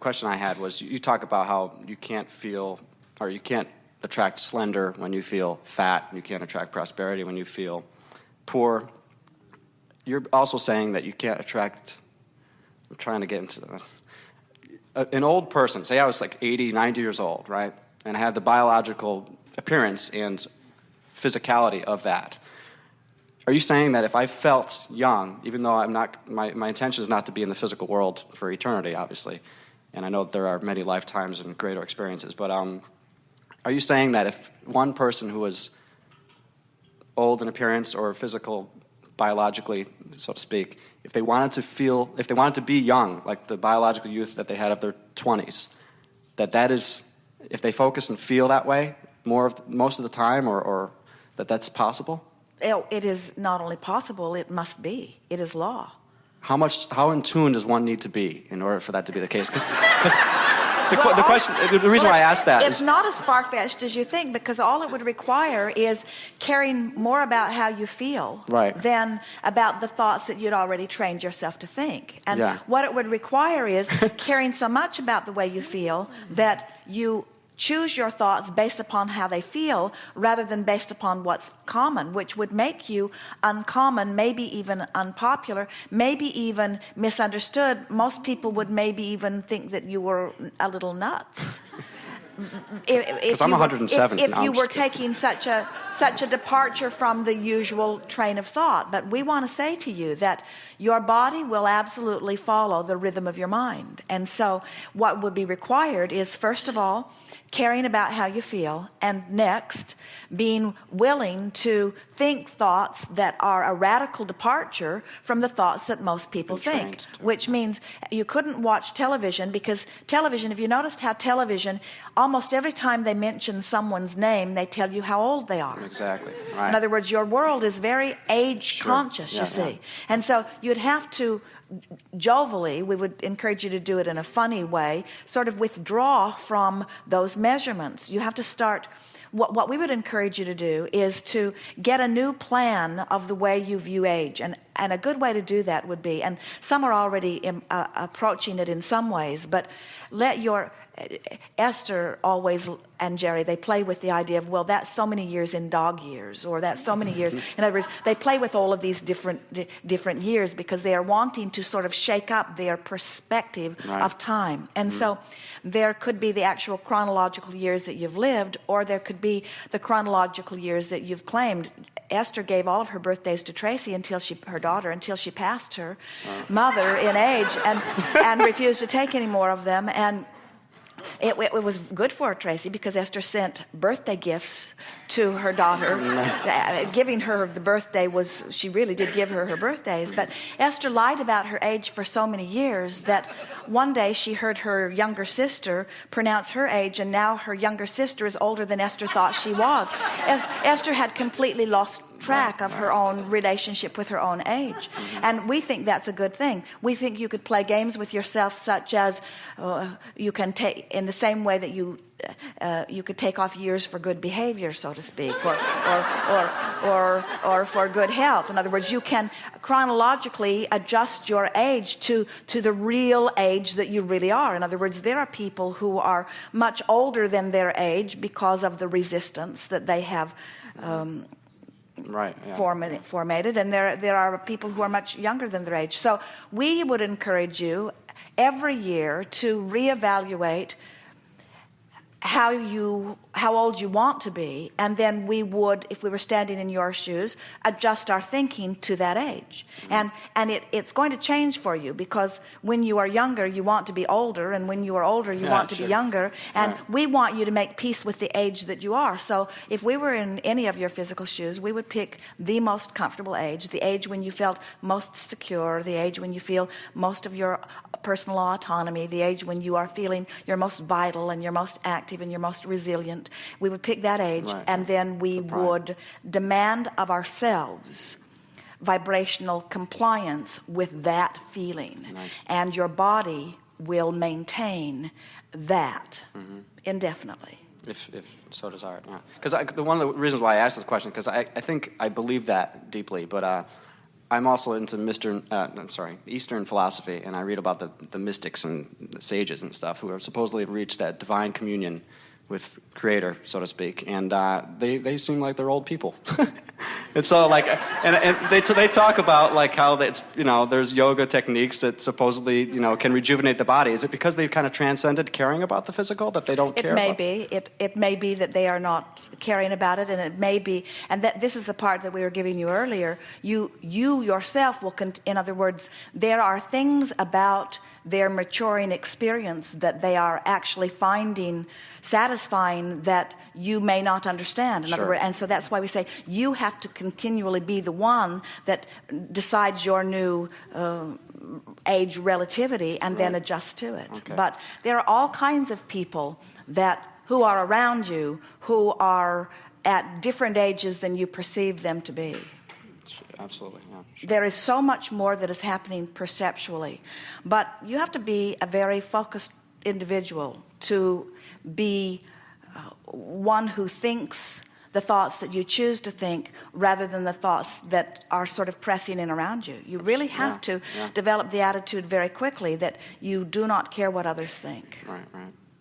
question I had was, you talk about how you can't feel, or you can't attract slender when you feel fat, and you can't attract prosperity when you feel poor. You're also saying that you can't attract, I'm trying to get into an old person. Say I was like 80, 90 years old, right? And I had the biological appearance and physicality of that. Are you saying that if I felt young, even though I'm not, my intention is not to be in the physical world for eternity, obviously, and I know there are many lifetimes and greater experiences, but are you saying that if one person who was old in appearance or physical, biologically, so to speak, if they wanted to be young, like the biological youth that they had of their 20s, that is, if they focus and feel that way most of the time, or that's possible? It is not only possible, it must be. It is law. How in tune does one need to be in order for that to be the case? Because the reason why I asked that is... It's not as far-fetched as you think, because all it would require is caring more about how you feel than about the thoughts that you'd already trained yourself to think. And what it would require is caring so much about the way you feel that you choose your thoughts based upon how they feel rather than based upon what's common, which would make you uncommon, maybe even unpopular, maybe even misunderstood. Most people would maybe even think that you were a little nuts. Because I'm 107. If you were taking such a departure from the usual train of thought. But we want to say to you that your body will absolutely follow the rhythm of your mind. And so what would be required is, first of all, caring about how you feel, and next, being willing to think thoughts that are a radical departure from the thoughts that most people think, which means you couldn't watch television, because television, if you noticed how television, almost every time they mention someone's name, they tell you how old they are. Exactly. Right. In other words, your world is very age conscious, you see. And so you'd have to jovially, we would encourage you to do it in a funny way, sort of withdraw from those measurements. You have to start, what we would encourage you to do is to get a new plan of the way you view age. And a good way to do that would be, and some are already approaching it in some ways, but let your... Esther always, and Jerry, they play with the idea of, well, that's so many years in dog years, or that's so many years. In other words, they play with all of these different years because they are wanting to sort of shake up their perspective of time. And so there could be the actual chronological years that you've lived, or there could be the chronological years that you've claimed. Esther gave all of her birthdays to Tracy her daughter, until she passed her mother in age and refused to take any more of them. And it was good for Tracy, because Esther sent birthday gifts to her daughter. Giving her the birthday she really did give her birthdays. But Esther lied about her age for so many years that one day she heard her younger sister pronounce her age, and now her younger sister is older than Esther thought she was. Esther had completely lost track of her own relationship with her own age. And we think that's a good thing. We think you could play games with yourself, such as you can take, in the same way that you could take off years for good behavior, so to speak, or for good health. In other words, you can chronologically adjust your age to the real age that you really are. In other words, there are people who are much older than their age because of the resistance that they have formated, and there are people who are much younger than their age. So we would encourage you every year to reevaluate how old you want to be, and then we would, if we were standing in your shoes, adjust our thinking to that age. And it's going to change for you, because when you are younger, you want to be older, and when you are older, you want to be younger. And we want you to make peace with the age that you are. So if we were in any of your physical shoes, we would pick the most comfortable age, the age when you felt most secure, the age when you feel most of your personal autonomy, the age when you are feeling your most vital and your most active and your most resilient. We would pick that age, and then we would demand of ourselves vibrational compliance with that feeling. And your body will maintain that indefinitely. If so desire, Because one of the reasons why I asked this question, because I think I believe that deeply, but I'm also into Eastern philosophy, and I read about the mystics and the sages and stuff who have supposedly reached that divine communion with Creator, so to speak, and they seem like they're old people. And so, like, and they talk about like how it's, you know, there's yoga techniques that supposedly, you know, can rejuvenate the body. Is it because they've kind of transcended caring about the physical that they don't care? It may be. It may be that they are not caring about it, and it may be, and that this is the part that we were giving you earlier. You yourself will, in other words, there are things about their maturing experience that they are actually finding satisfying that you may not understand. In other words, and so that's why we say you have to continually be the one that decides your new age relativity and then adjust to it. Okay. But there are all kinds of people who are around you who are at different ages than you perceive them to be. Absolutely, yeah. Sure. There is so much more that is happening perceptually. But you have to be a very focused individual to be one who thinks the thoughts that you choose to think rather than the thoughts that are sort of pressing in around you. You really have to develop the attitude very quickly that you do not care what others think. Right, right.